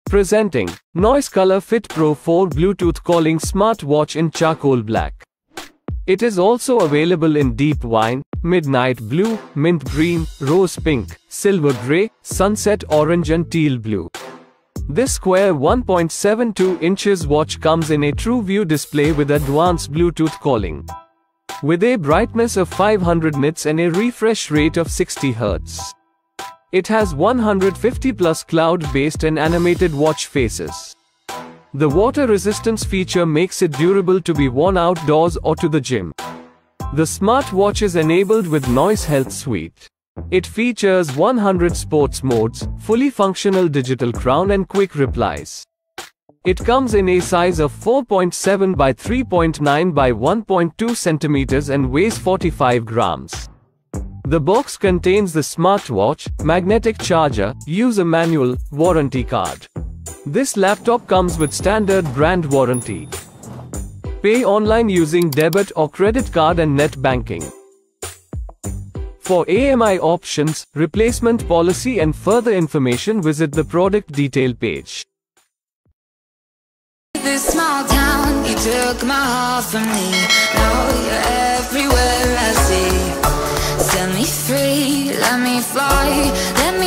Presenting Noise ColorFit Pro 4 Bluetooth calling smartwatch in charcoal black. It is also available in deep wine, midnight blue, mint green, rose pink, silver grey, sunset orange and teal blue. This square 1.72 inches watch comes in a TruView display with advanced Bluetooth calling, with a brightness of 500 nits and a refresh rate of 60 Hz. It has 150 plus cloud-based and animated watch faces. The water resistance feature makes it durable to be worn outdoors or to the gym. The smartwatch is enabled with Noise Health Suite. It features 100 sports modes, fully functional digital crown and quick replies. It comes in a size of 4.7 by 3.9 by 1.2 centimeters and weighs 45 grams. The box contains the smartwatch, magnetic charger, user manual, warranty card. This laptop comes with standard brand warranty. Pay online using debit or credit card and net banking. For AMI options, replacement policy and further information, visit the product detail page. This small town, you took my heart from me. Now you're everywhere I see. Set me free, let me fly, let me